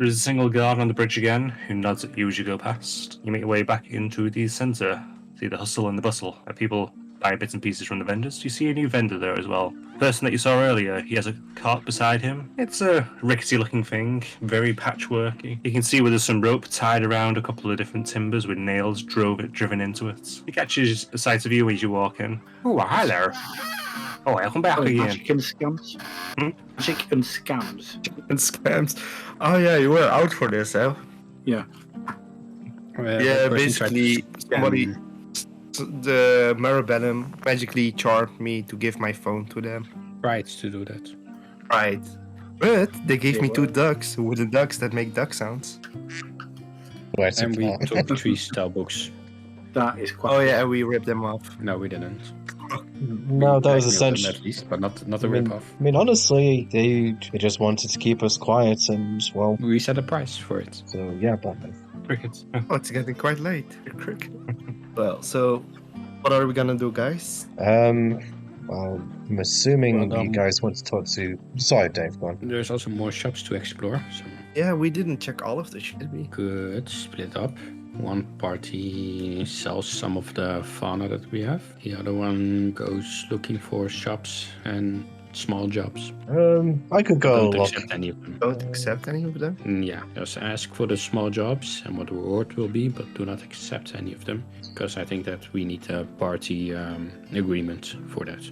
There's a single guard on the bridge again, who nods at you as you go past. You make your way back into the centre. See the hustle and the bustle. People buy bits and pieces from the vendors. You see a new vendor there as well. The person that you saw earlier, he has a cart beside him. It's a rickety looking thing, very patchworky. You can see where there's some rope tied around a couple of different timbers with nails driven into it. He catches a sight of you as you walk in. Oh, hi there. Oh, welcome back again. Magic and scams. Magic and scams. And scams. Oh yeah, you were out for this, eh? Yeah. Yeah, basically somebody, the Marabellum magically charmed me to give my phone to them. Right to do that. Right. But they gave me 2 ducks, wooden ducks that make duck sounds. And we took 3 style books. That is quite. Oh yeah, and we ripped them off. No, we didn't. No, that was Blackmailed them essentially. at least, but not a rip-off. I mean, honestly, they just wanted to keep us quiet, and well, We set a price for it. so yeah, but Crickets. Oh, it's getting quite late. Well, so what are we gonna do, guys? well, I'm assuming Well, you guys want to talk to. Sorry, Dave, go on. There's also more shops to explore, so Yeah, we didn't check all of the shit. We could split up. One party sells some of the fauna that we have. The other one goes looking for shops and small jobs. I could go Don't look. accept any of them. don't accept any of them. Yeah, just ask for the small jobs and what the reward will be, but do not accept any of them, because I think that we need a party agreement for that.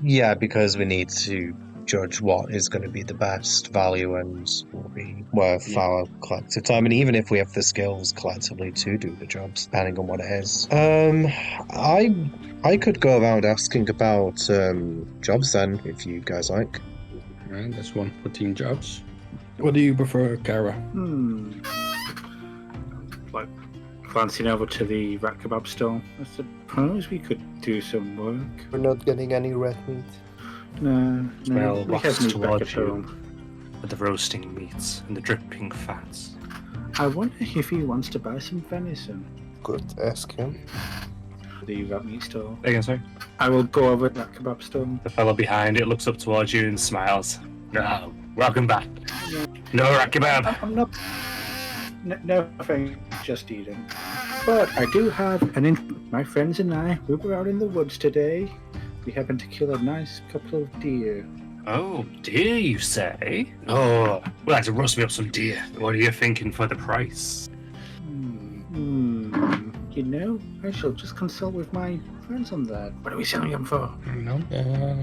Yeah, because we need to judge what is going to be the best value and will be worth our collective time, and even if we have the skills collectively to do the jobs, depending on what it is. I could go around asking about jobs then, if you guys like. Right, that's one for team jobs. What do you prefer, Kara? Like glancing over to the rat kebab stall. I suppose we could do some work. We're not getting any red meat. No, Smell we have wafts meat back at towards you. home. With the roasting meats and the dripping fats. I wonder if he wants to buy some venison. Good, ask him. The rat meat stall. Again, sorry. I will go over to that kebab stall. The fellow behind it looks up towards you and smiles. No, welcome back. No rat kebab. I'm not. Nothing, just eating. But I do have my friends and I, we were out in the woods today. We happened to kill a nice couple of deer. Oh, dear, you say? Oh, we'd like to roast me up some deer. What are you thinking for the price? You know, I shall just consult with my friends on that. What are we selling them for? No.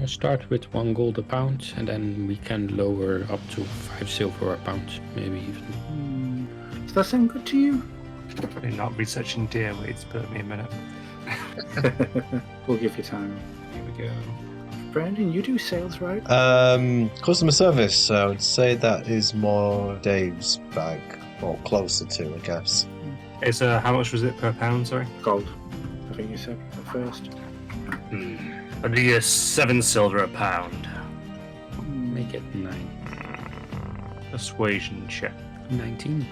Start with 1 gold a pound, and then we can lower up to 5 silver a pound, maybe even. Does that sound good to you? I'm not researching deer weights, but me a minute. We'll give you time. Here we go. Brandon, you do sales, right? Customer service, I would say that is more Dave's bag, or closer to, I guess. Okay, so how much was it per pound, sorry? Gold. I think you said at first. I'll do you 7 silver a pound. Make it 9. Persuasion check. 19.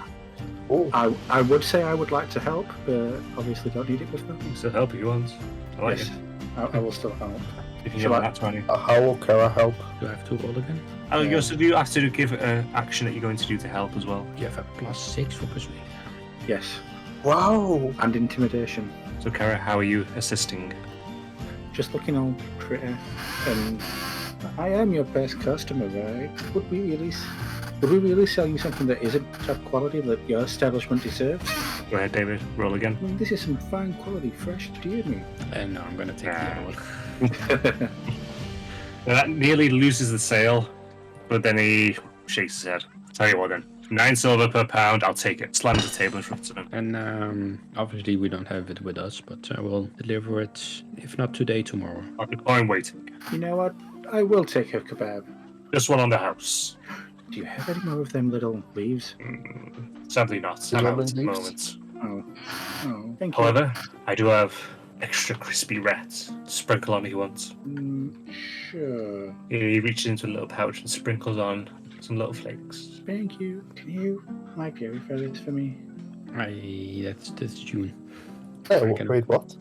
I would say I would like to help, but obviously don't need it with them. Still help if you want. I like Yes, it. I will still help. If you Shall get I- that 20. How will Kara help? Do I have to roll again? Oh, you also do have to give an action that you're going to do to help as well. You have a +6 for persuasion. Yes, Wow! and intimidation. So, Kara, how are you assisting? Just looking all pretty. And I am your best customer, right? Would we really sell you something that isn't top quality that your establishment deserves? Go ahead, David. Roll again. I mean, this is some fine quality, fresh deer meat. And now I'm gonna take the other one. Now, that nearly loses the sale, but then he shakes his head. Tell you what then. 9 silver per pound, I'll take it. Slams the table in front of him. And obviously we don't have it with us, but I will deliver it, if not today, tomorrow. I'll be coin waiting. You know what? I will take a kebab. Just one on the house. Do you have any more of them little leaves? Sadly not. I'm out at the moment. Oh, thank you. However, I do have extra crispy rats. Sprinkle on if you want. Sure. He reaches into a little pouch and sprinkles on some little flakes. Thank you. Can you purify this for me? That's June. Oh, can- wait, what?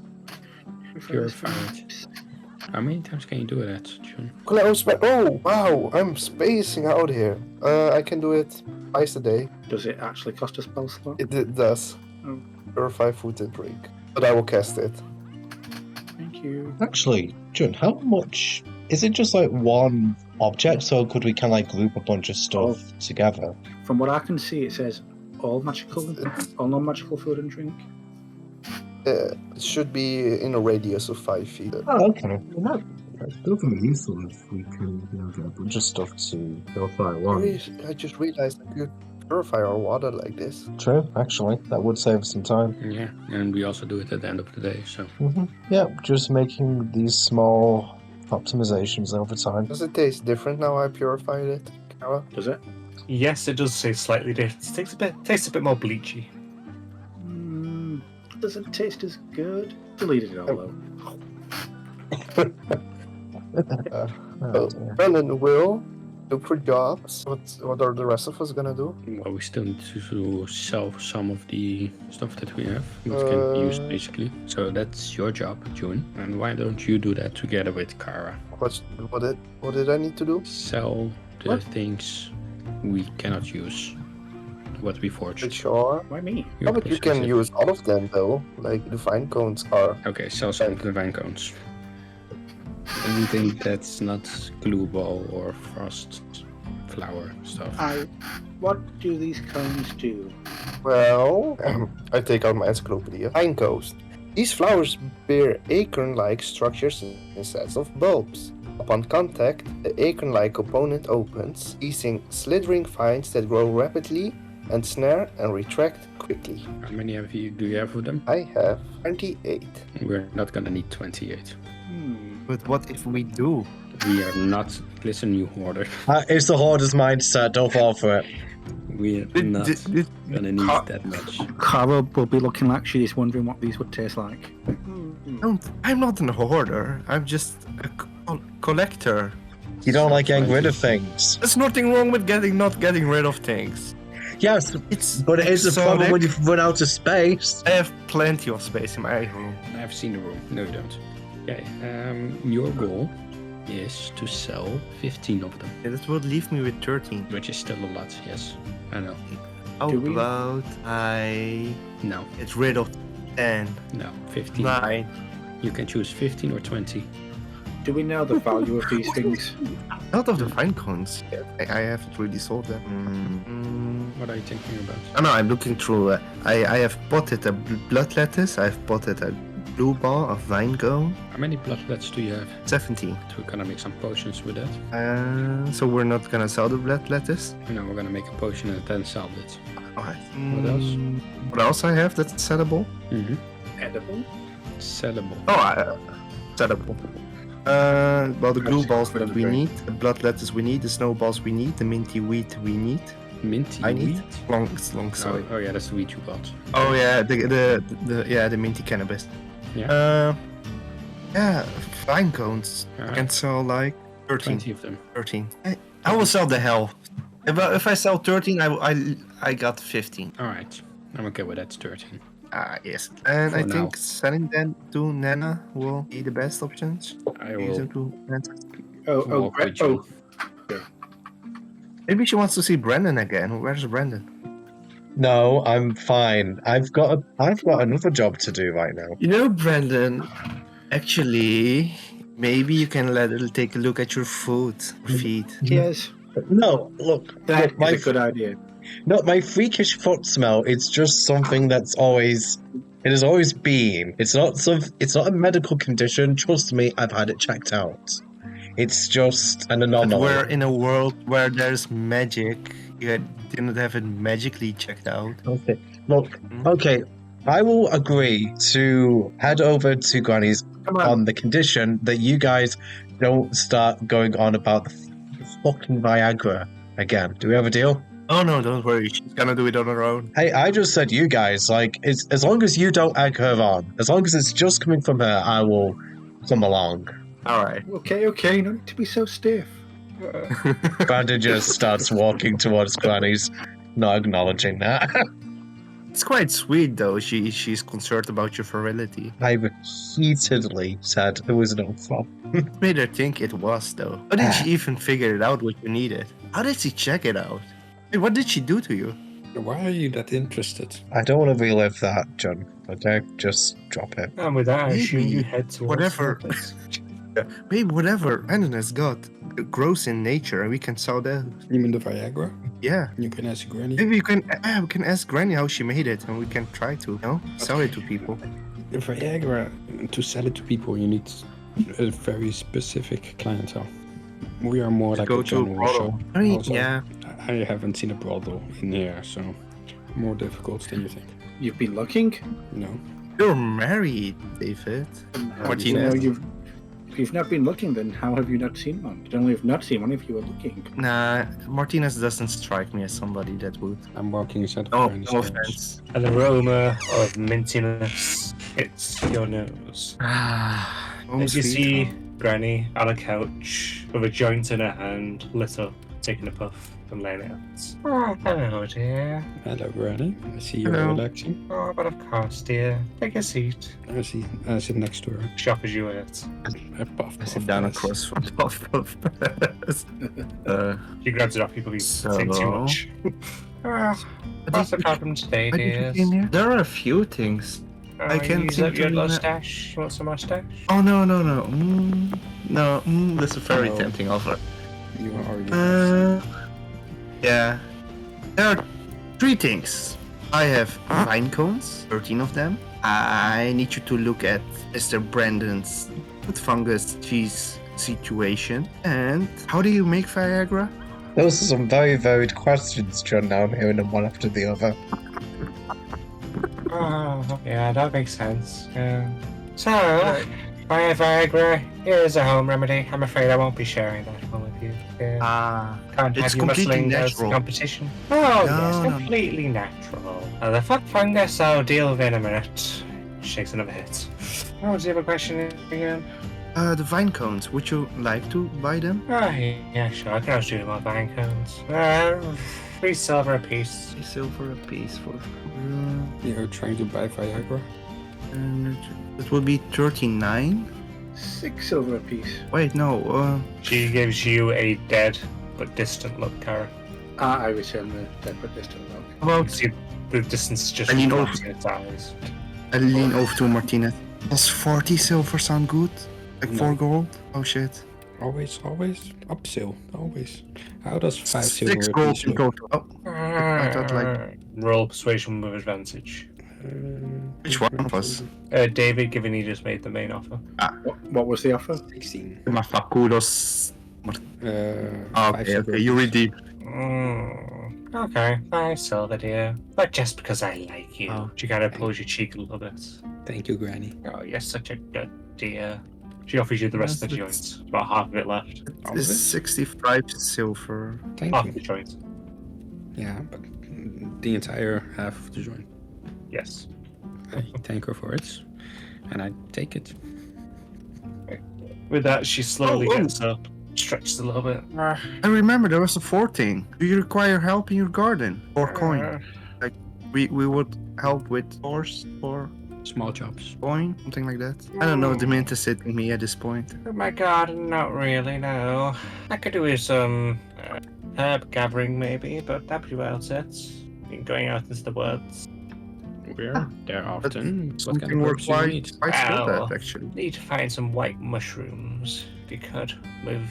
Purify this for me. Purified. How many times can you do that, June? Oh, wow, I'm spacing out here. I can do it twice a day. Does it actually cost a spell slot? It does. Oh. Purify food and drink. But I will cast it. Thank you. Actually, Jun, how much is it? Just like one object, or could we kind of like group a bunch of stuff together? From what I can see, it says all non-magical food and drink. It should be in a radius of 5 feet. Oh, okay. Well, that's definitely useful if we can get a bunch of stuff to purify at once. I just realized I could purify our water like this. True, actually, that would save some time. Yeah, and we also do it at the end of the day, so... Yeah, just making these small optimizations over time. Does it taste different now I purified it, Kara? Does it? Yes, it does say slightly different. It tastes a bit more bleachy. Doesn't taste as good. Deleted it all though. Brennan will look for jobs. What are the rest of us gonna do? Well, we still need to sell some of the stuff that we have, what can be used basically. So that's your job, June. And why don't you do that together with Kara? What did I need to do? Sell the things we cannot use, what we forged. Sure. Why me? Oh, but you can use all of them though, like the vine cones are. Okay, sell some of the vine cones. Anything that's not glue ball or frost flower stuff. What do these cones do? Well, I take out my encyclopedia. Vine cones. These flowers bear acorn-like structures instead of bulbs. Upon contact, the acorn-like component opens, releasing slithering vines that grow rapidly and snare and retract quickly. How many do you have of them? I have 28. We're not gonna need 28. But what if we do? We are not... Listen, you hoarder. It's the hoarder's mindset, don't fall for it. We're not gonna need that much. Kara will be looking like she's wondering what these would taste like. I'm not a hoarder. I'm just a collector. You don't like getting rid of things. There's nothing wrong with not getting rid of things. Yes, but it is a problem when you've run out of space. I have plenty of space in my room. I've seen the room. No, you don't. Okay, your goal is to sell 15 of them. Yeah, that would leave me with 13. Which is still a lot, yes. I know. How about I No. get rid of 10? No, 15. 9. You can choose 15 or 20. Do we know the value of these things? Out of the vine cones. I haven't really sold them. What are you thinking about? Oh no, I'm looking through. I have potted a blood lettuce. I've potted a blue ball, a vine cone. How many bloodlets do you have? 17. So we're gonna make some potions with that. So we're not gonna sell the blood lettuce? No, we're gonna make a potion and then sell it. Alright. What else? What else I have that's sellable? Mm-hmm. Edible? Sellable. Oh, sellable. Well, the glue balls that we need, the blood lettuce we need, the snowballs we need, the minty wheat we need. Minty I need wheat? It's long, sorry. Oh yeah, that's the wheat you bought. Oh yeah, the minty cannabis. Yeah. Yeah, vine cones. Alright. I can sell like 13. 20 of them. 13. I will sell the hell. If I sell 13, I got 15. Alright. I'm okay with that, 13. Yes. And For I now. think selling them to Nana will be the best options. I Use them will to walk with you. Maybe she wants to see Brendan again. Where's Brendan? No, I'm fine. I've got another job to do right now. You know, Brendan, actually, maybe you can let her take a look at your food feed. Yes. No, look, That my is a good idea. no, my freakish foot smell. It's just something that's always. It has always been. It's not a medical condition. Trust me, I've had it checked out. It's just an But anomaly. we're in a world where there's magic. You didn't have it magically checked out. Okay, look. Okay, I will agree to head over to Granny's on the condition that you guys don't start going on about the fucking Viagra again. Do we have a deal? Oh no, don't worry. She's gonna do it on her own. Hey, I just said you guys. Like, it's, as long as you don't egg her on, as long as it's just coming from her, I will come along. Alright. Okay, no need to be so stiff. Brandon just starts walking towards Granny's, not acknowledging that. It's quite sweet though. She's concerned about your virility. I repeatedly said there was no problem. It made her think it was though. How did she even figure it out what you needed? How did she check it out? Hey, what did she do to you? Why are you that interested? I don't want to relive that, John. Okay, just drop it. And with that, I assume Maybe you head towards whatever. the place. Maybe whatever Brandon has got grows in nature and we can sell that. You mean the Viagra? Yeah. You can ask Granny. Maybe we can ask Granny how she made it and we can try to, sell it to people. The Viagra, to sell it to people, you need a very specific clientele. We are more like Go a to a general brothel. shop. I mean, Also, yeah. I haven't seen a brothel in here, so more difficult than you think. You've been looking? No. You're married, David. Martinez. If you've not been looking, then how have you not seen one? You'd only have not seen one if you were looking. Nah, Martinez doesn't strike me as somebody that would. I'm walking inside of Oh, Granny's no house. offense. An aroma of mintiness hits your nose. As you see Granny on a couch with a joint in her hand, lit up, taking a puff and laying it out. Oh, hello, dear. Hello, Granny. I see you're Hello. relaxing. Oh, but of course, dear. Take a seat. I sit next to her. Shop as you eat. I puff, I puff, sit down yes. across from Puff. She grabs it off you because So- you saying too much. What's the problem today, Why did you dears? came here? There are a few things. I can't use seem up to your little remember- stash. You want some more stash? Oh no. That's a very No. tempting offer. You are already. Yeah. There are 3 things. I have vine cones, 13 of them. I need you to look at Mr. Brandon's foot fungus cheese situation. And how do you make Viagra? Those are some very varied questions, John. Now I'm hearing them one after the other. Oh, yeah, that makes sense. So, my Viagra, here's a home remedy. I'm afraid I won't be sharing that one with you. Can't it's have you completely muscling as natural. competition. Oh, yes, No. completely natural. The foot fungus I'll deal with in a minute. Shakes another hit. What was the other question again? The vine cones. Would you like to buy them? Oh, yeah, sure. I can always do my vine cones. 3 silver apiece. Silver a piece for. You're trying to buy Viagra? And it will be 39. 6 silver apiece. Wait, no. She gives you a dead but distant look, Kara. I return the dead but distant look. You About see the distance is just I mean, reflects in its eyes. I lean over to Martinez. Does 40 silver sound good? Like No. 4 gold? Oh shit. Always upsell. Always. How does 5 silver 6 gold apiece in look? total. Oh, I thought like. Roll persuasion with advantage. Which one of us? David, given he just made the main offer. What was the offer? 16. Mafakudos. Five Okay, silver okay, you apiece. redeem. Okay, 5 silver, dear. But just because I like you, Oh. she kind of pulls your cheek a little bit. Thank you, Granny. Oh, you're such a good dear. She offers you the rest of the Yes, joint. About half of it left. All of It's it? 65 silver. Thank Half you. of the joint. Yeah, but the entire half of the joint. Yes. I thank her for it, and I take it. With that, she slowly Oh, oh. gets up, stretches a little bit. I remember there was a 4th thing. Do you require help in your garden? Or coin? We would help with horse or Small jobs. coin? Something like that. I don't know, the mint is hitting me at this point. Oh my god, not really, no. I could do with some herb gathering maybe, but that'd be about it. Going out into the woods. We're there often. What kind of Something we're herbs do you quite, need? quite skilled Ow. at, actually. Need to find some white mushrooms, if you could, with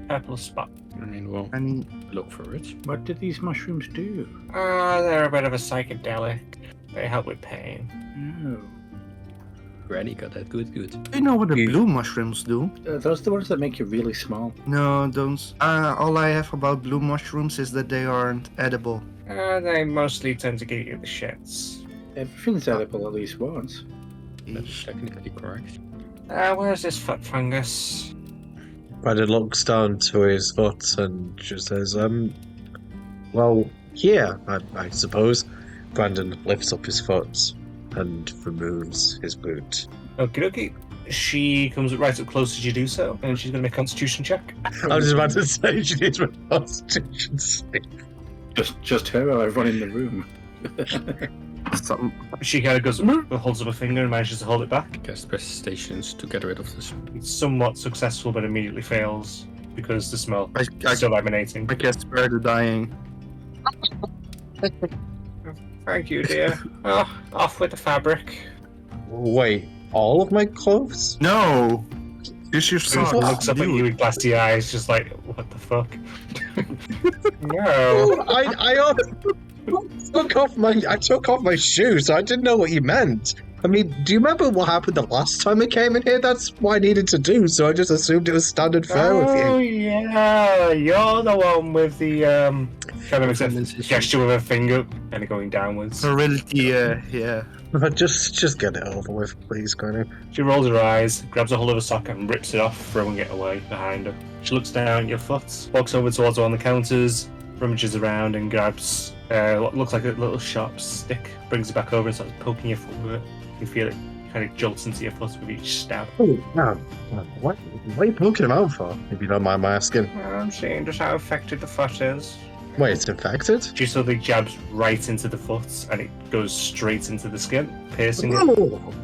purple spot. I mean, we'll And look for it. What did these mushrooms do? They're a bit of a psychedelic. They help with pain. Oh. Granny got that good. do you know what the blue mushrooms do? Those are the ones that make you really small. No, don't. All I have about blue mushrooms is that they aren't edible. They mostly tend to give you the shits. Everything's edible at least once. That's technically correct. Where's this foot fungus? Brandon looks down to his foot and just says, well, here, I suppose. Brandon lifts up his foot and removes his boot. Okie dokie. She comes right up close as you do so, and she's going to make a constitution check. I was about to say she needs a constitution save. Just her or everyone in the room. Some She kind of goes, holds up a finger and manages to hold it back. Cast stations to get rid of this. It's somewhat successful, but immediately fails because the smell I is still emanating. I guess spare the dying. Thank you, dear. Oh, off with the fabric. Wait, all of my clothes? No! Just your She socks. looks up at you with glassy eyes, just like, what the fuck? No. Oh, I took off my shoes. I didn't know what you meant. I mean, do you remember what happened the last time I came in here? That's what I needed to do, so I just assumed it was standard fare with Oh, you. yeah. You're the one with the, kind of a gesture with her finger kind of going downwards. Virility, yeah. Just get it over with, please, Granny. She rolls her eyes, grabs a hold of a sock and rips it off, throwing it away behind her. She looks down at your foot, walks over towards one of the counters, rummages around and grabs what looks like a little sharp stick, brings it back over and starts poking your foot with it. You feel it kind of jolts into your foot with each stab. Oh, man. What are you poking him out for, if you don't mind my asking? I'm seeing just how affected the foot is. Wait, it's infected? She suddenly jabs right into the foot and it goes straight into the skin, piercing it. Oh!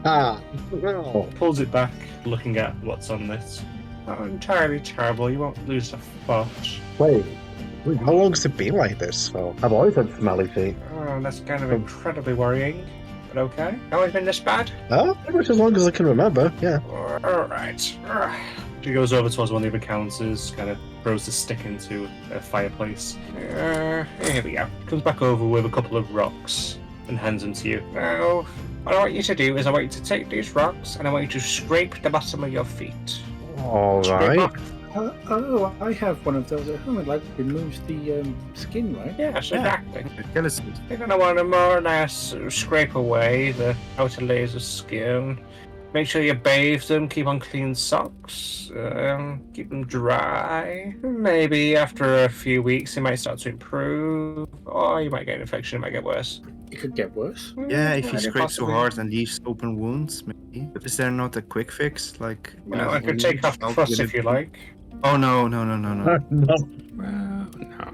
No. Pulls it back, looking at what's on this. Not entirely terrible, you won't lose a foot. Wait, how long's it been like this for? I've always had smelly feet. Oh, that's kind of incredibly worrying. But okay. Always been this bad? Oh, pretty much as long as I can remember, yeah. Alright. She goes over towards one of the other counters, kind of throws the stick into a fireplace. Here we go. Comes back over with a couple of rocks and hands them to you. Now, what I want you to do is I want you to take these rocks and I want you to scrape the bottom of your feet. Alright. Oh, I have one of those at home. It like removes the skin, right? Yes, Yeah. exactly. Jealousy. You're going to want to more or less scrape away the outer layers of skin. Make sure you bathe them, keep on clean socks, keep them dry. Maybe after a few weeks it might start to improve, or you might get an infection, it might get worse. It could get worse. Yeah, if you Maybe scrape so possibly. hard and leaves open wounds, maybe. But is there not a quick fix? Like, Well, I could take off the fuss if you like. Oh, no. No. No.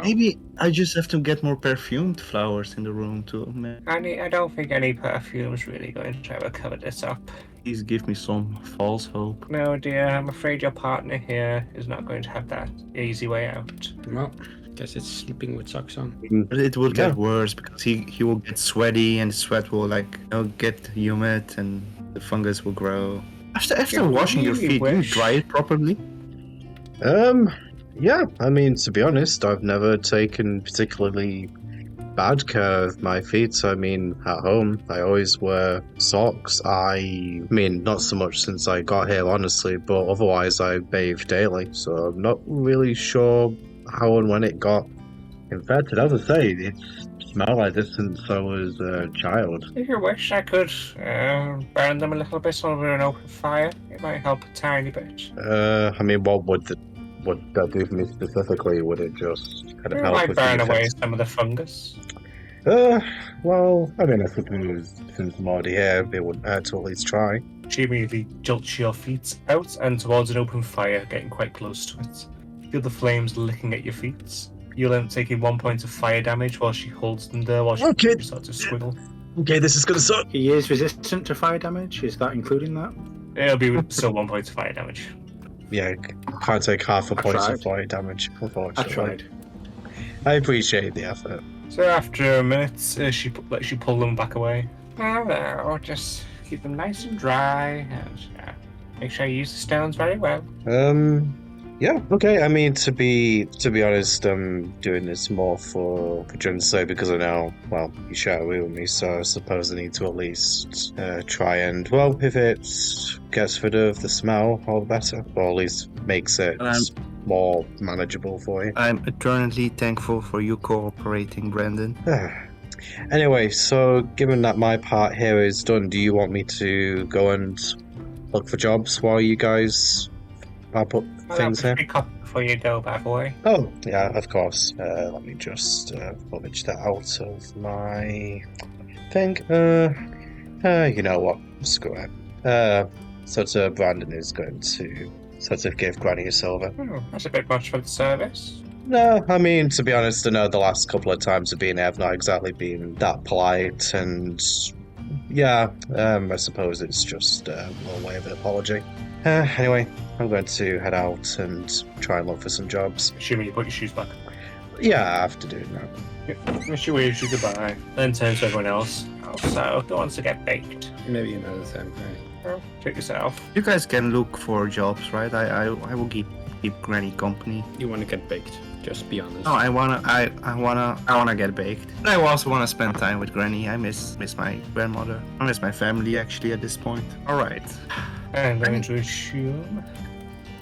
Maybe I just have to get more perfumed flowers in the room too. Man. I don't think any perfume's really going to ever cover this up. Please give me some false hope. No, dear, I'm afraid your partner here is not going to have that easy way out. Well, guess it's sleeping with socks on. But it will Yeah. get worse because he will get sweaty and the sweat will get humid and the fungus will grow. After Yeah, washing your really feet, do you wish. dry it properly? Yeah, I mean, to be honest, I've never taken particularly bad care of my feet. I mean, at home, I always wear socks. I mean, not so much since I got here, honestly, but otherwise I bathe daily, so I'm not really sure how and when it got infected. As I say, it's smelled like this since I was a child. If you wish, I could burn them a little bit over an open fire. It might help a tiny bit. I mean, what would that do for me specifically? Would it just kind of It help might with the burn away effects? some of the fungus. Well, I mean, I suppose since I'm already here, it wouldn't hurt to at least try. She immediately jolts your feet out and towards an open fire, getting quite close to it. Feel the flames licking at your feet. You'll end up taking 1 point of fire damage while she holds them there while she Okay. starts to swiggle. Okay, this is gonna suck. He is resistant to fire damage. Is that including that? It'll be still 1 point of fire damage. Yeah, can't take half a I point tried. of fire damage, I unfortunately. tried. I appreciate the effort. So after a minute, she lets you pull them back away. Oh, no, just keep them nice and dry and make sure you use the stones very well. Yeah, okay. I mean, to be honest, I'm doing this more for John's sake because I know, well, you share a room with me, so I suppose I need to at least try and, well, if it gets rid of the smell, all the better, or at least makes it more manageable for you. I'm eternally thankful for you cooperating, Brandon. Anyway, so given that my part here is done, do you want me to go and look for jobs while you guys put things here? Free copy before you go, by the way. Oh, yeah, of course. Let me just rummage that out of my thing. You know what? Screw it. Brandon is going to sort of give Granny a silver. That's a bit much for the service. No, I mean, to be honest, I know the last couple of times I've been here, I've not exactly been that polite, and yeah, I suppose it's just a little way of an apology. Anyway, I'm going to head out and try and look for some jobs. Assuming you put your shoes back. Yeah, I have to do it now. Wish you wish you goodbye. Then turn to everyone else. Oh, so, who wants to get baked? Maybe another time. Oh, treat yourself. You guys can look for jobs, right? I will keep Granny company. You want to get baked? Just be honest. No, I wanna get baked. I also wanna spend time with Granny. I miss my grandmother. I miss my family actually at this point. All right. And I'm going to assume.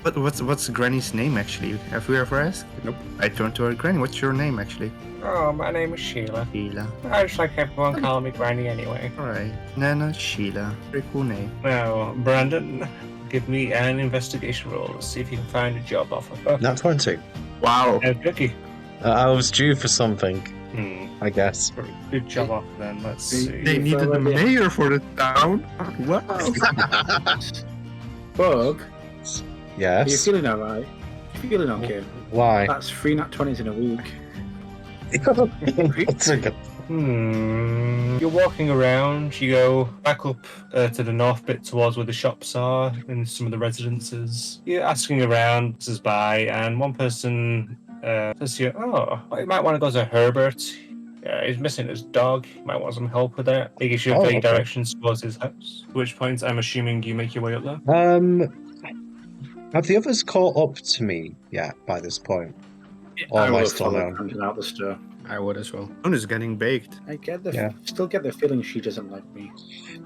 But what's Granny's name actually? Have we ever asked? Nope. I turned to her. Granny, what's your name actually? Oh, my name is Sheila. Sheila. I just like everyone calling me Granny anyway. All right. Nana Sheila. Very cool name. Now, Brandon, give me an investigation roll to see if you can find a job offer. Nat 20. Wow. Tricky. I was due for something, I guess. Good job offer then. Let's see. They needed the mayor for the town. Wow. Bug, are you Yes. feeling alright? You feeling okay? Why? That's 3 nat 20s in a week. That's a good- You're walking around, you go back up to the north bit towards where the shops are and some of the residences. You're asking around, this is by, and one person says to you, oh, you might want to go to Herbert. He's missing his dog. You might want some help with that. He gives you Oh, vague okay. directions towards his house. At which point, I'm assuming you make your way up there. Have the others caught up to me yet by this point? Or am I will still follow known? Brandon out the store. I would as well. Moon is getting baked. I get the Yeah. still get the feeling she doesn't like me.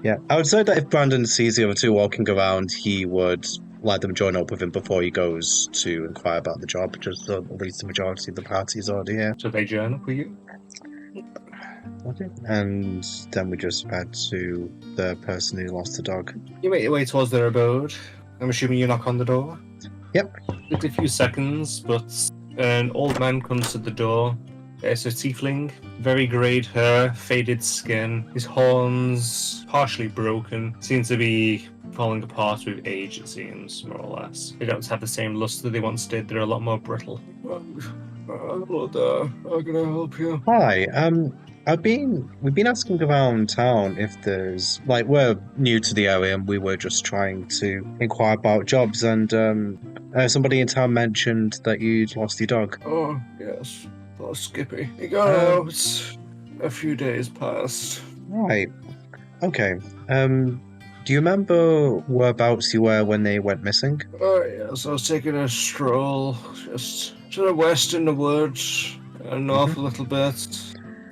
Yeah, I would say that if Brandon sees the other two walking around, he would let them join up with him before he goes to inquire about the job, just so at least the majority of the party is already here. So they join up with you. Okay. And then we just head to the person who lost the dog. You make your way towards their abode. I'm assuming you knock on the door. Yep. It's a few seconds, but an old man comes to the door. It's a tiefling, very greyed hair, faded skin. His horns partially broken, seem to be falling apart with age, it seems, more or less. They don't have the same luster they once did, they're a lot more brittle. Hello there, how can I help you? Hi, we've been asking around town if there's, like, we're new to the area and we were just trying to inquire about jobs, and somebody in town mentioned that you'd lost your dog. Oh, yes. Oh, Skippy. He got out a few days past. Right. Okay. Do you remember whereabouts you were when they went missing? Oh, yes, I was taking a stroll just to the west in the woods, and north a little bit,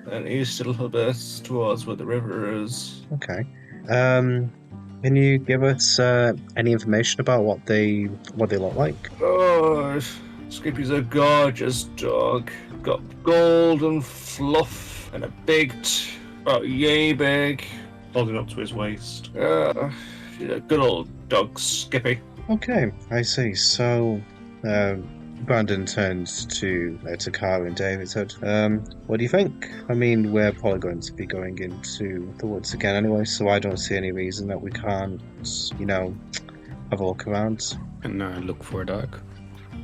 and east a little bit towards where the river is. Okay. Can you give us any information about what they look like? Oh, Skippy's a gorgeous dog. Got golden fluff and a big, about yay big, holding up to his waist. She's a good old dog, Skippy. Okay, I see. So, Brandon turns to Kara and David and said, what do you think? I mean, we're probably going to be going into the woods again anyway, so I don't see any reason that we can't, have a look around. And look for a dog.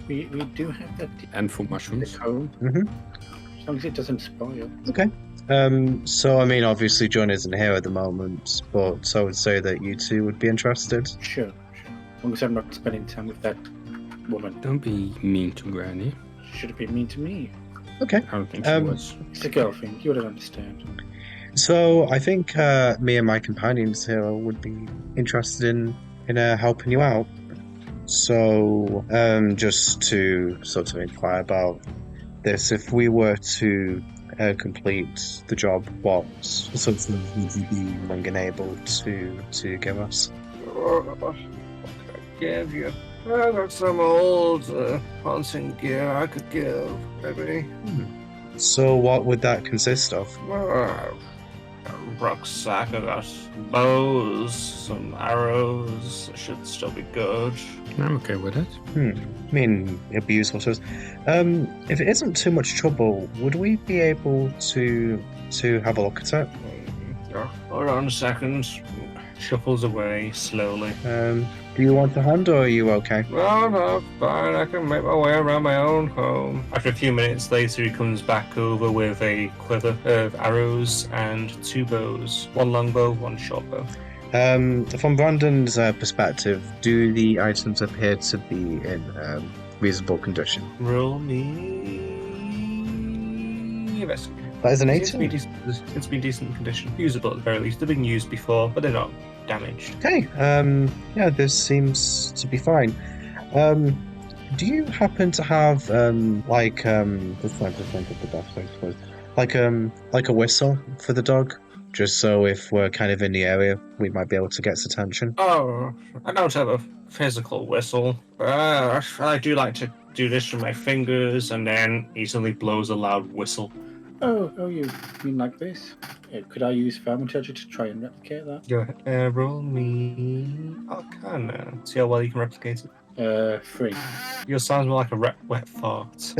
We do have that And for at mushrooms. home, Mm-hmm. as long as it doesn't spoil. Okay. So, I mean, obviously John isn't here at the moment, but I would say that you two would be interested. Sure. As long as I'm not spending time with that woman. Don't be mean to Granny. Should have been mean to me. Okay. I don't think she was. It's a girl thing. You wouldn't understand. So, I think me and my companions here would be interested in helping you out. So, just to sort of inquire about this, if we were to complete the job, what sort of would you be willing and able to give us? What can I give you? I got some old hunting gear I could give, maybe. So, what would that consist of? A rucksack, I got bows, some arrows, should still be good. I'm okay with it. I mean, it'd be useful to us. If it isn't too much trouble, would we be able to have a look at it? Hold on a second. shuffles away slowly. Do you want a hand or are you okay? No, fine. I can make my way around my own home. After a few minutes later, he comes back over with a quiver of arrows and 2 bows. 1 long bow, 1 short bow. From Brandon's perspective, do the items appear to be in reasonable condition? Roll me investigate. That is an It's 18. been decent condition. Usable at the very least. They've been used before, but they're not damaged. Okay, yeah, this seems to be fine. Do you happen to have, just trying to think of the best way to put it, like a whistle for the dog? Just so if we're kind of in the area, we might be able to get its attention. Oh, I don't have a physical whistle. I do like to do this with my fingers, and then he suddenly blows a loud whistle. Oh, you mean like this? Could I use Thaumaturgy to try and replicate that? Go ahead. Roll me Arcana. See how well you can replicate it. 3. Yours sounds more like a wet fart.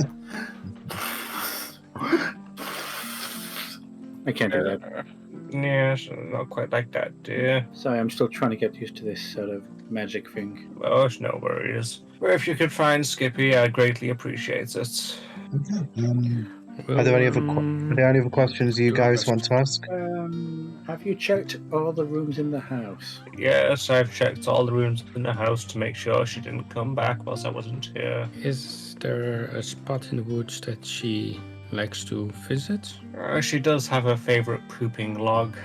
I can't do that. Yes, not quite like that, dear. Sorry, I'm still trying to get used to this sort of magic thing. Oh, it's no worries. Well, if you could find Skippy, I'd greatly appreciate it. Are there any other questions you guys want to ask? Have you checked all the rooms in the house? Yes, I've checked all the rooms in the house to make sure she didn't come back whilst I wasn't here. Is there a spot in the woods that she likes to visit? She does have a favorite pooping log.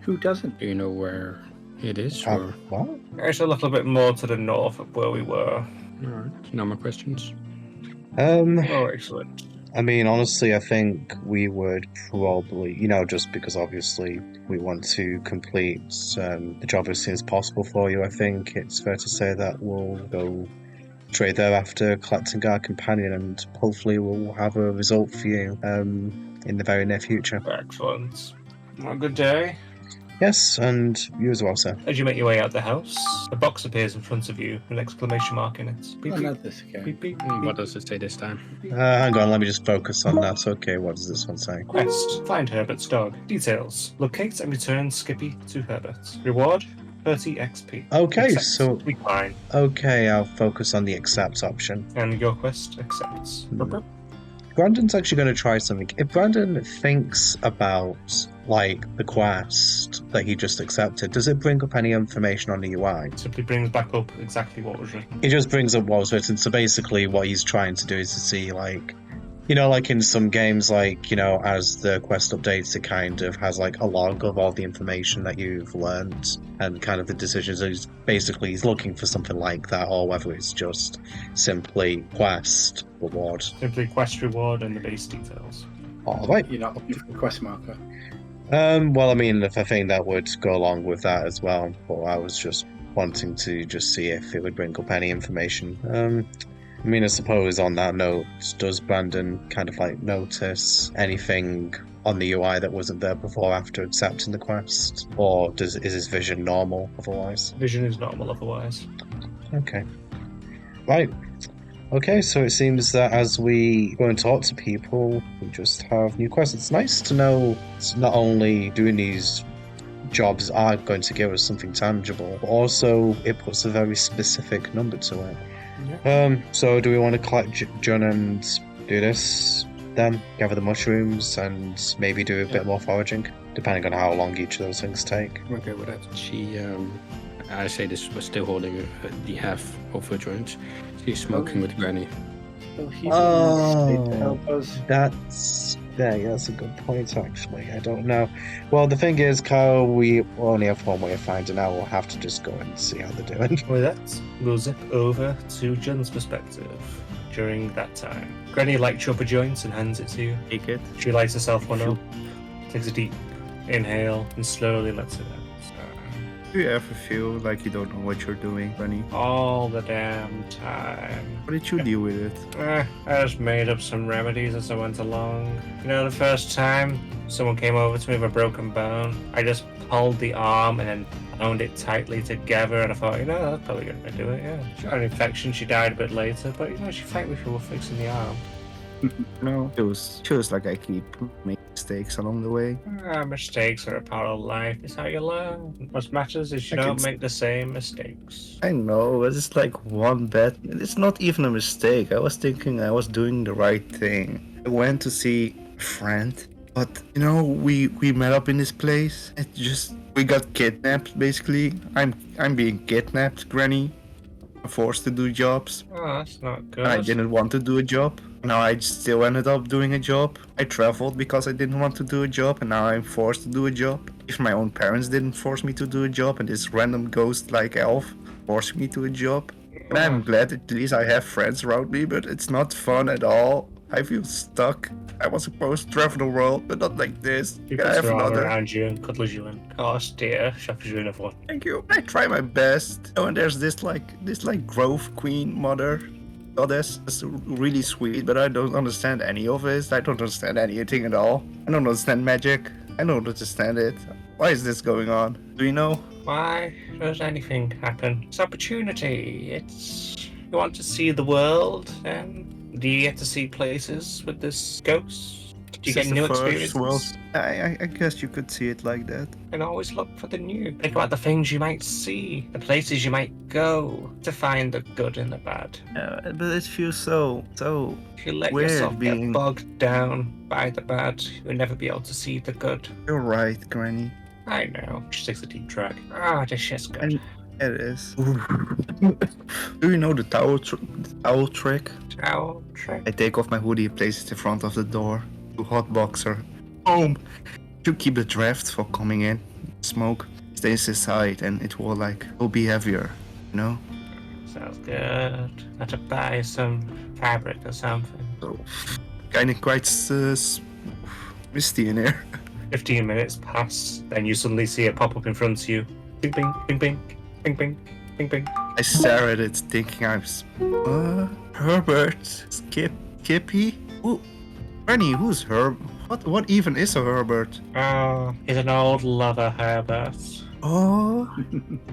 Who doesn't? Do you know where it is? Or... What? It's a little bit more to the north of where we were. Alright, no more questions. Oh, excellent. I mean, honestly, I think we would probably, just because obviously we want to complete the job as soon as possible for you, I think it's fair to say that we'll go straight there after collecting our companion, and hopefully we'll have a result for you in the very near future. Excellent. Well, good day. Yes, and you as well, sir. As you make your way out the house, a box appears in front of you with an exclamation mark in it. Beep, Oh, beep, not this again. beep, beep, What beep. does it say this time? Hang on, let me just focus on that. Okay, what does this one say? Quest. Find Herbert's dog. Details. Locate and return Skippy to Herbert. Reward. 30 XP. Okay, Accept. so Decline. okay, I'll focus on the accept option. And your quest accepts. Brandon's actually going to try something. If Brandon thinks about, the quest that he just accepted, does it bring up any information on the UI? Simply brings back up exactly what was written. It just brings up what was written, so basically what he's trying to do is to see, like in some games, as the quest updates, it kind of has, a log of all the information that you've learned and kind of the decisions. He's looking for something like that, or whether it's just simply quest, reward. Simply quest reward and the base details. Alright. You're not looking for the quest marker. Well, I mean, I think that would go along with that as well, but I was just wanting to just see if it would bring up any information. I mean, I suppose on that note, does Brandon kind of notice anything on the UI that wasn't there before after accepting the quest? Or is his vision normal otherwise? Vision is normal otherwise. Okay. Right. Okay, so it seems that as we go and talk to people, we just have new quests. It's nice to know it's not only doing these jobs are going to give us something tangible, but also it puts a very specific number to it. Yeah. So do we want to collect Jun and do this then? Gather the mushrooms and maybe do a bit more foraging, depending on how long each of those things take. I'm okay with that. She, I say this was still holding the half of her joint. She's smoking with Granny. Well, he Oh. didn't stay to help us. That's a good point, actually. I don't know. Well, the thing is, Kyle, we only have one way of finding out. We'll have to just go and see how they're doing. With that, we'll zip over to Jun's perspective during that time. Granny lights you up a joint and hands it to you. Take it. She lights herself one up, takes a deep inhale, and slowly lets it out. Do you ever feel like you don't know what you're doing, Bunny? All the damn time. How did you deal with it? I just made up some remedies as I went along. The first time someone came over to me with a broken bone, I just pulled the arm and then bound it tightly together, and I thought, that's probably gonna do it, yeah. She had an infection, she died a bit later, but she thanked me for fixing the arm. No. Feels like I keep making mistakes along the way. Mistakes are a part of life. It's how you learn. What matters is you I don't can- make the same mistakes. I know, but it's like one bad. It's not even a mistake. I was thinking I was doing the right thing. I went to see a friend, but you know, we met up in this place. We got kidnapped basically. I'm being kidnapped, Granny. I'm forced to do jobs. Oh, that's not good. And I didn't want to do a job. Now I still ended up doing a job. I traveled because I didn't want to do a job, and now I'm forced to do a job. If my own parents didn't force me to do a job, and this random ghost like elf forced me to a job. And I'm glad at least I have friends around me, but it's not fun at all. I feel stuck. I was supposed to travel the world, but not like this. People I have throw arm another. around you and cuddles you and gosh dear, shuffles you another one. Thank you. I try my best. Oh, and there's this Grove Queen mother goddess. It's really sweet, but I don't understand any of it. I don't understand anything at all. I don't understand magic. I don't understand it. Why is this going on? Do you know? Why does anything happen? It's opportunity. It's you want to see the world, and do you get to see places with this ghost? Do you This get is new the first experiences? world. I guess you could see it like that. And always look for the new. Think about the things you might see, the places you might go to find the good and the bad. But it feels so. If you let Weird yourself being- get bogged down by the bad, you'll never be able to see the good. You're right, Granny. I know. She takes a deep drag. This shit's good. And- It is. Do you know the towel trick? Towel trick. I take off my hoodie and place it in front of the door. To hotboxer. Boom! To keep the draft for coming in. Smoke stays inside and it will be heavier. You know? Sounds good. Have to buy some fabric or something. So kinda quite misty in here. 15 minutes pass, then you suddenly see it pop up in front of you. Bing, bing, bing, bing, bing, bing, bing, bing. I stare at it thinking Herbert. Skippy? Who? Granny, who's Herb? What even is a Herbert? Oh, he's an old lover, Herbert. Oh,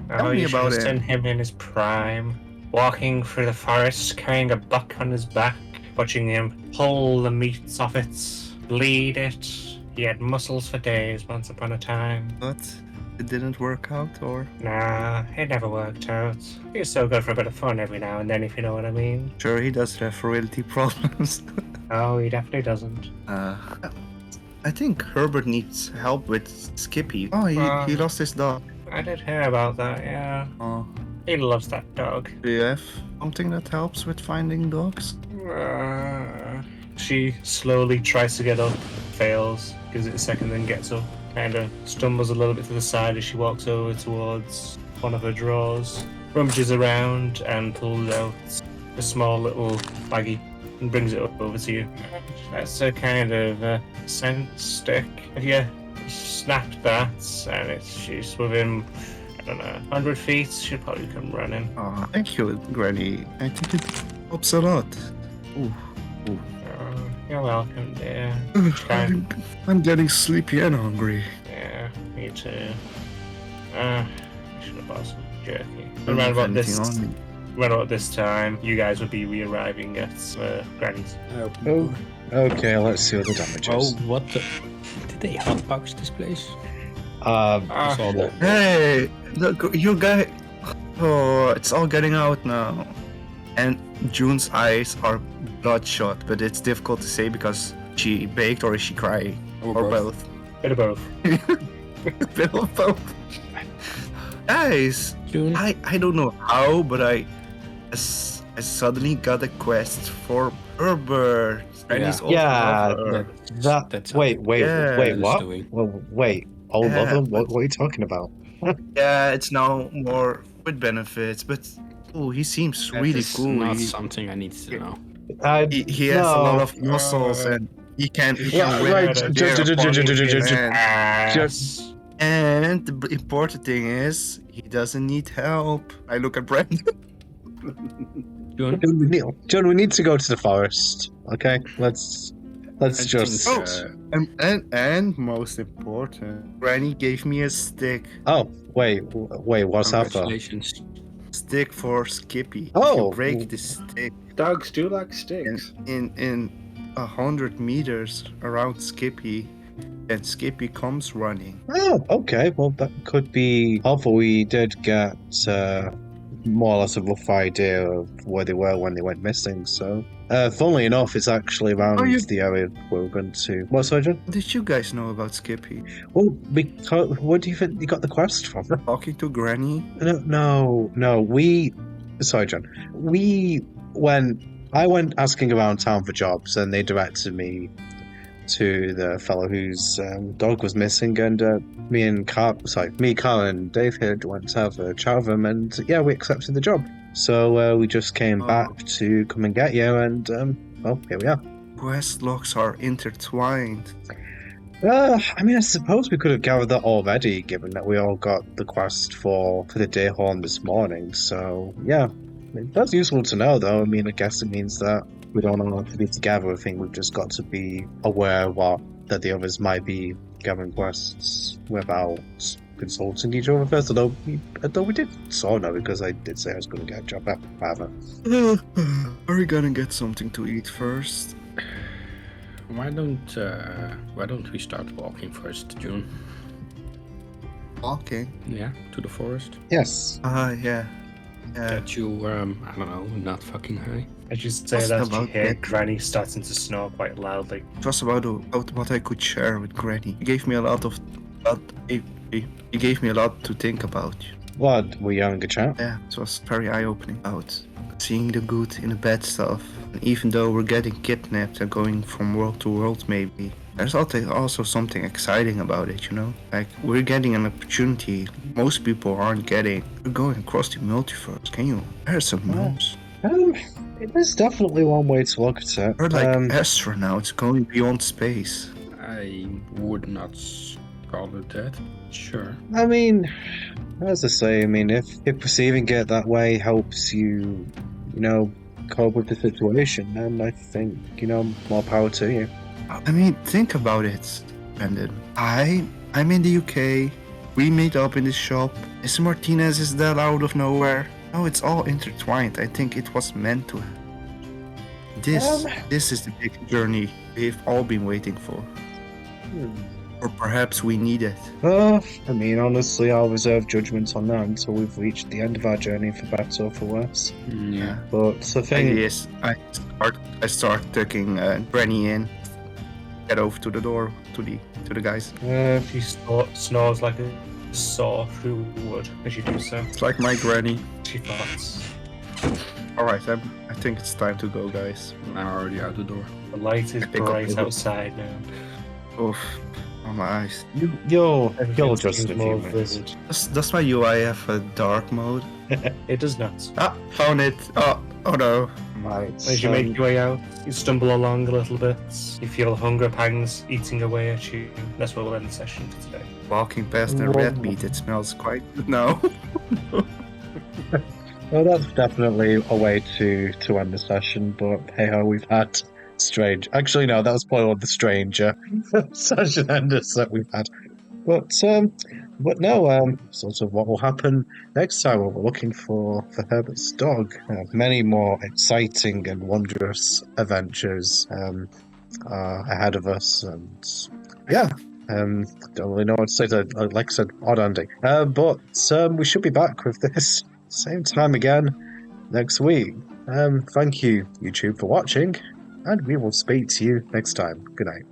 Tell me you should about have it. seen him in his prime, walking through the forest, carrying a buck on his back, watching him pull the meats off it, bleed it. He had muscles for days once upon a time. but it didn't work out, or? Nah, it never worked out. He was so good for a bit of fun every now and then, if you know what I mean. Sure, he does have virility problems. Oh, he definitely doesn't. I think Herbert needs help with Skippy. Oh, he lost his dog. I did hear about that, yeah. Oh, He loves that dog. do you have something that helps with finding dogs? She slowly tries to get up, fails, gives it a second, then gets up. Kind of stumbles a little bit to the side as she walks over towards one of her drawers, rummages around and pulls out a small little baggie and brings it up over to you. That's a kind of scent stick. If you snapped that and she's within, I don't know, 100 feet, she'll probably come running. Oh, thank you, Granny. I think it helps a lot. Ooh. You're welcome, dear. I'm getting sleepy and hungry. Yeah, me too. I should have bought some jerky. I don't Around have about anything this, on me. around about this time, you guys would be re-arriving at Granny's. Oh, okay, let's see what the damage Oh, is. what the? Did they hotbox this place? Ah, saw that. Hey, look, you guys. Oh, it's all getting out now. And June's eyes are bloodshot, but it's difficult to say because she baked or is she crying? Or both. bit of both. Bit of both. Guys, June? I don't know how, but I suddenly got a quest for Herbert. Granny's old Yeah, lover. That's Wait, Yeah, what? doing. Well, wait, old Yeah, lover? but- What are you talking about? Yeah, it's now more with benefits, but oh, he seems That really is cool. not He, something I need to know. he has a lot of muscles and he can Yeah, wear right, the ju- hair ju- ju- upon ju- ju- ju- his ju- hand. Ass. And the important thing is, he doesn't need help. I look at Brandon. June? John, we need to go to the forest. Okay, let's just. think, And most important, Granny gave me a stick. Oh, wait, what's that for? Congratulations. Stick for Skippy. If Oh. you break the stick Dogs do like sticks. in 100 meters around Skippy, and Skippy comes running. Oh, okay. Well, that could be helpful. We did get more or less a rough idea of where they were when they went missing. So, funnily enough, it's actually around Oh, you- the area we were going to. What, Sergeant? What did you guys know about Skippy? Well, because where do you think you got the quest from? Talking to Granny? No. Sergeant. I went asking around town for jobs, and they directed me to the fellow whose dog was missing, and me, Carl, and Dave here went to have a chat with him, and yeah, we accepted the job. So we just came back to come and get you, and well, here we are. Quest logs are intertwined. I suppose we could have gathered that already, given that we all got the quest for the Dayhorn this morning. So yeah, that's useful to know, though. I guess it means that we don't all have to be together. I think we've just got to be aware that the others might be gathering quests without consulting each other first. Although we did sort of know, because I did say I was going to get a job rather. Are we gonna get something to eat first? Why don't we start walking first, June? Walking? Yeah, to the forest. Yes. Yeah. Get you, I don't know, not fucking high. I just say What's that you about hear that? Granny starting to snore quite loudly. It was about what I could share with Granny. He gave me a lot of... He gave me a lot to think about. What, were you having a chat? Yeah, it was very eye-opening about seeing the good in the bad stuff. And even though we're getting kidnapped and going from world to world, maybe, there's also something exciting about it, you know? Like, we're getting an opportunity most people aren't getting. We're going across the multiverse. Can you? There's some moves. It is definitely one way to look at it. We're like astronauts going beyond space. I would not call it that. Sure. As I say, if perceiving it that way helps you, cope with the situation, then I think, more power to you. Think about it, Brandon. I'm in the UK. We meet up in this shop. Mr. Martinez is that out of nowhere. No, it's all intertwined. I think it was meant to. This is the big journey we've all been waiting for. Or perhaps we need it. Honestly, I'll reserve judgment on that until we've reached the end of our journey, for better or for worse. Yeah. But the thing Yes, I start tucking Granny in. Get over to the door to the guys. She snores like a saw through wood as you do so. It's like my Granny. She farts. All right, I think it's time to go, guys. I'm already out the door. The light is Pick up bright the- outside now. Oof, on my eyes. you'll Everything just seems a more few minutes. vivid. Does my UI have a dark mode? It does not. Ah, found it. Oh no. Right. As you make your way out, you stumble along a little bit. You feel hunger pangs eating away at you. That's where we'll end the session for today. Walking past the red meat, it smells quite good now. Well, that's definitely a way to end the session, but hey ho, we've had strange. Actually, no, that was probably one of the stranger session enders that we've had. But no, sort of what will happen next time when we're looking for Herbert's dog. Many more exciting and wondrous adventures ahead of us, and yeah. Don't really know what to say. Like I said, odd ending. But we should be back with this same time again next week. Thank you, YouTube, for watching, and we will speak to you next time. Good night.